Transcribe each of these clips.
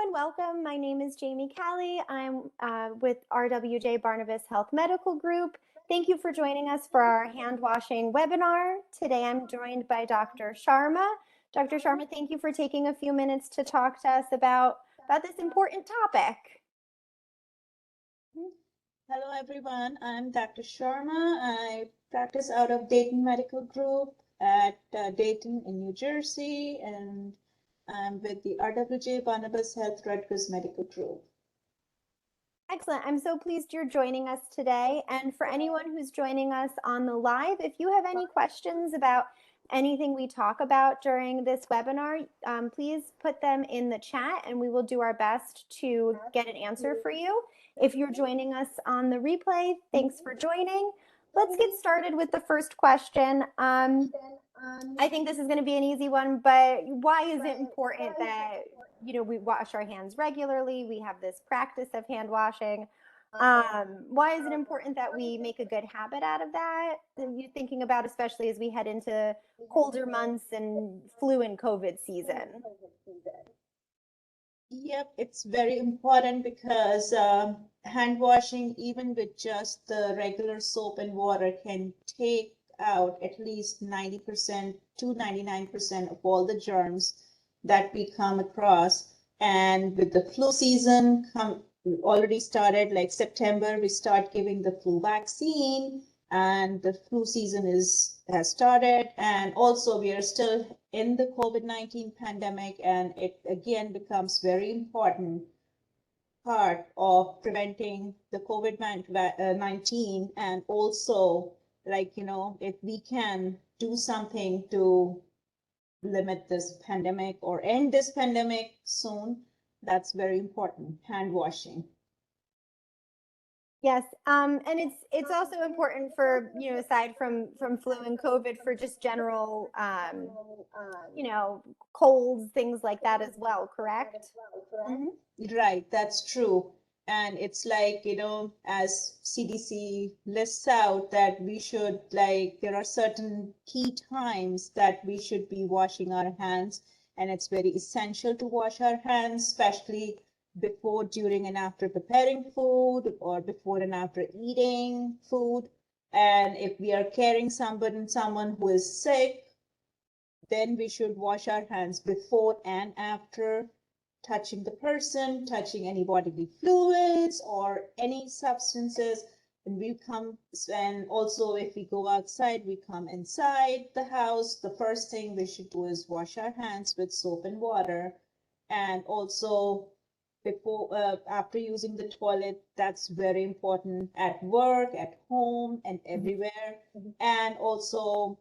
and welcome. My name is Jamie Callie. I'm with RWJBarnabas Health Medical Group. Thank you for joining us for our hand washing webinar. Today I'm joined by Dr. Sharma. Dr. Sharma, thank you for taking a few minutes to talk to us about this important topic. Hello everyone, I'm Dr. Sharma. I practice out of Dayton Medical Group at Dayton in New Jersey, and I'm with the RWJBarnabas Health Rutgers Medical Group. Excellent. I'm so pleased you're joining us today. And for anyone who's joining us on the live, if you have any questions about anything we talk about during this webinar, please put them in the chat and we will do our best to get an answer for you. If you're joining us on the replay, thanks for joining. Let's get started with the first question. I think this is going to be an easy one, but why is it important that we wash our hands regularly? We have this practice of hand washing. Why is it important that we make a good habit out of that? And you thinking about, especially as we head into colder months and flu and COVID season. Yep, it's very important because hand washing, even with just the regular soap and water, can take out at least 90% to 99% of all the germs that we come across. And with the flu season already started, like September, we start giving the flu vaccine, and the flu season has started. And also we are still in the COVID-19 pandemic, and it again becomes very important part of preventing the COVID-19. And also, if we can do something to limit this pandemic or end this pandemic soon, that's very important, hand washing. Yes, and it's also important for, aside from flu and COVID, for just general, colds, things like that as well, correct? Mm-hmm. Right, that's true. And it's like, as CDC lists out that we should, there are certain key times that we should be washing our hands, and it's very essential to wash our hands, especially before, during, and after preparing food, or before and after eating food. And if we are caring someone who is sick, then we should wash our hands before and after touching the person, touching any bodily fluids or any substances. And also if we go outside, we come inside the house, the first thing we should do is wash our hands with soap and water. And also after using the toilet, that's very important, at work, at home, and everywhere. And also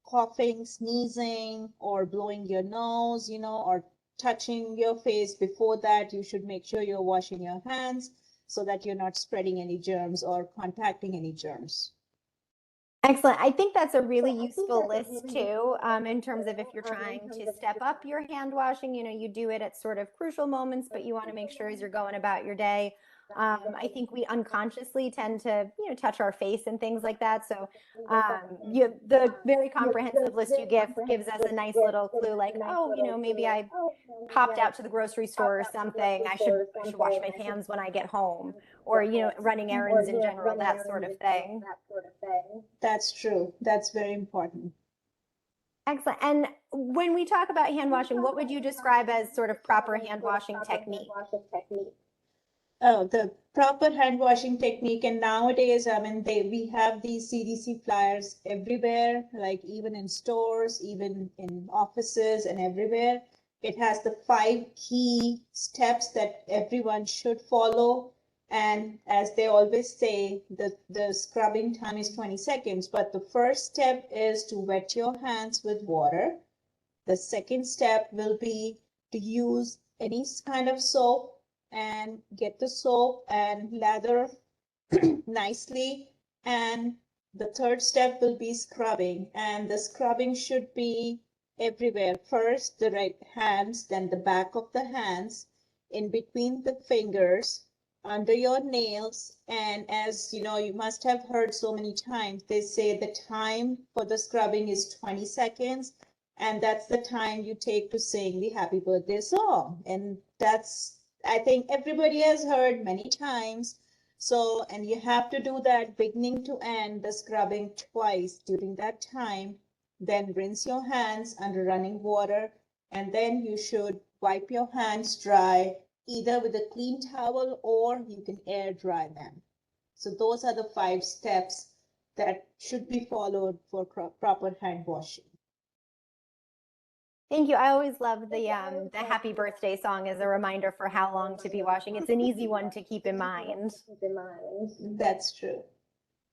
coughing, sneezing, or blowing your nose, or touching your face. Before that, you should make sure you're washing your hands so that you're not spreading any germs or contacting any germs. Excellent. I think that's a really useful list too, in terms of if you're trying to step up your hand washing, you do it at sort of crucial moments, but you want to make sure as you're going about your day. I think we unconsciously tend to, touch our face and things like that. So the very comprehensive list you give gives us a nice little clue, like, oh, maybe I popped out to the grocery store or something. I should wash my hands when I get home, or, running errands in general, that sort of thing. That's true. That's very important. Excellent. And when we talk about hand washing, what would you describe as sort of proper hand washing technique? Oh, the proper hand washing technique. And nowadays, we have these CDC flyers everywhere, like even in stores, even in offices and everywhere. It has the 5 key steps that everyone should follow. And as they always say, the scrubbing time is 20 seconds. But the first step is to wet your hands with water. The second step will be to use any kind of soap, and get the soap and lather nicely. And the third step will be scrubbing, and the scrubbing should be everywhere. First the right hands, then the back of the hands, in between the fingers, under your nails. And as you know, you must have heard so many times, they say the time for the scrubbing is 20 seconds. And that's the time you take to sing the happy birthday song. And that's, I think everybody has heard many times. So, and you have to do that beginning to end, the scrubbing twice during that time. Then rinse your hands under running water, and then you should wipe your hands dry either with a clean towel or you can air dry them. So those are the 5 steps that should be followed for proper hand washing. Thank you. I always love the happy birthday song as a reminder for how long to be washing. It's an easy one to keep in mind. That's true.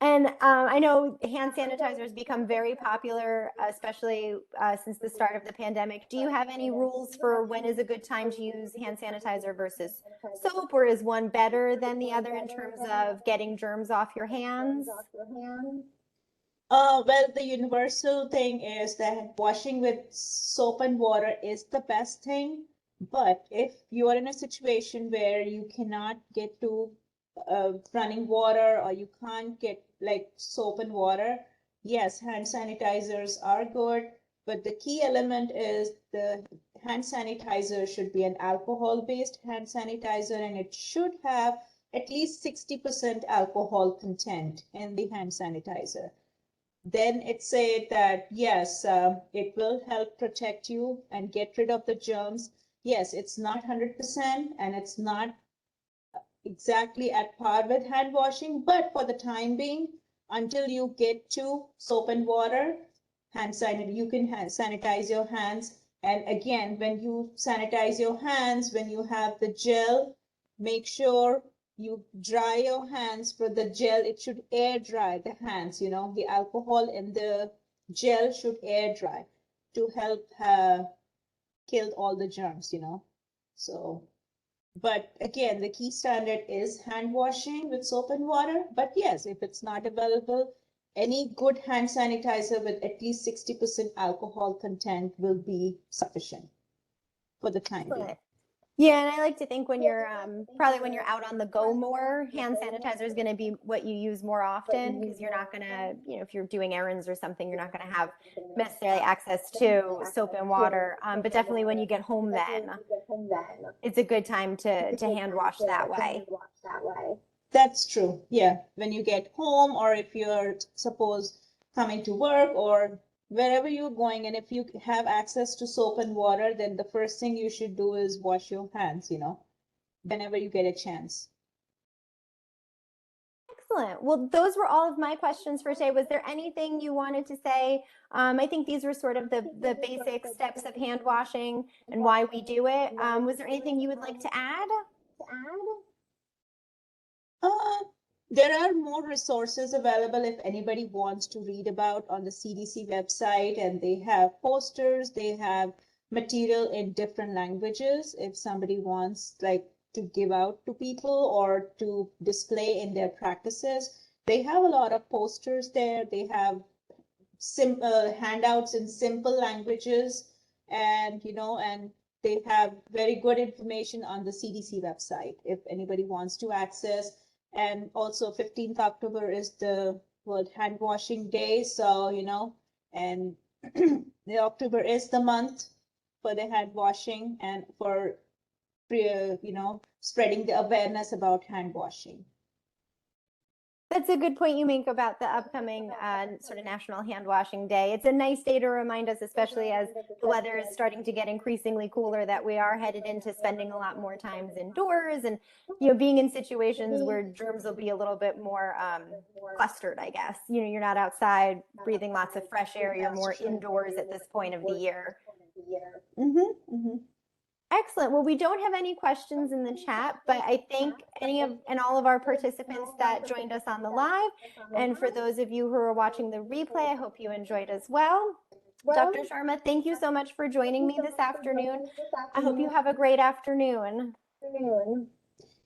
And I know hand sanitizers become very popular, especially since the start of the pandemic. Do you have any rules for when is a good time to use hand sanitizer versus soap, or is one better than the other in terms of getting germs off your hands? Well, the universal thing is that washing with soap and water is the best thing. But if you are in a situation where you cannot get to running water or you can't get like soap and water, yes, hand sanitizers are good. But the key element is the hand sanitizer should be an alcohol-based hand sanitizer, and it should have at least 60% alcohol content in the hand sanitizer. Then it said that yes, it will help protect you and get rid of the germs. Yes, it's not 100% and it's not exactly at par with hand washing, but for the time being, until you get to soap and water, you can sanitize your hands. And again, when you sanitize your hands, when you have the gel, make sure you dry your hands. For the gel, it should air dry the hands, the alcohol in the gel should air dry to help kill all the germs. So, but again, the key standard is hand washing with soap and water. But yes, if it's not available, any good hand sanitizer with at least 60% alcohol content will be sufficient for the time being. Yeah, and I like to think when you're probably when you're out on the go more, hand sanitizer is going to be what you use more often because you're not going to, if you're doing errands or something, you're not going to have necessarily access to soap and water. But definitely when you get home, then it's a good time to hand wash that way. That's true. Yeah. When you get home, or if you're suppose coming to work or wherever you're going, and if you have access to soap and water, then the first thing you should do is wash your hands, whenever you get a chance. Excellent. Well, those were all of my questions for today. Was there anything you wanted to say? I think these were sort of the basic steps of hand washing and why we do it. Was there anything you would like to add? There are more resources available if anybody wants to read about on the CDC website, and they have posters, they have material in different languages if somebody wants like to give out to people or to display in their practices. They have a lot of posters there. They have simple handouts in simple languages, and and they have very good information on the CDC website if anybody wants to access. And also 15th October is the World Hand Washing Day. So, and the October is the month for the hand washing and for, spreading the awareness about hand washing. That's a good point you make about the upcoming sort of National Hand Washing Day. It's a nice day to remind us, especially as the weather is starting to get increasingly cooler, that we are headed into spending a lot more times indoors and, being in situations where germs will be a little bit more clustered, I guess. You're not outside breathing lots of fresh air. You're more indoors at this point of the year. Excellent. Well, we don't have any questions in the chat, but I thank any of and all of our participants that joined us on the live. And for those of you who are watching the replay, I hope you enjoyed as well. Dr. Sharma, thank you so much for joining me this afternoon. I hope you have a great afternoon.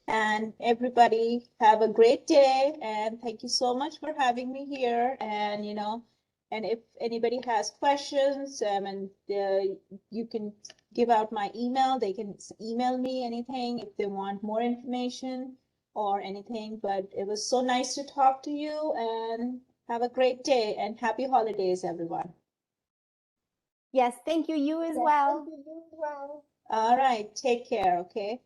And everybody have a great day. And thank you so much for having me here. And, and if anybody has questions, and you can give out my email. They can email me anything if they want more information or anything. But it was so nice to talk to you, and have a great day and happy holidays, everyone. Yes, thank you. You as well. All right, take care, okay?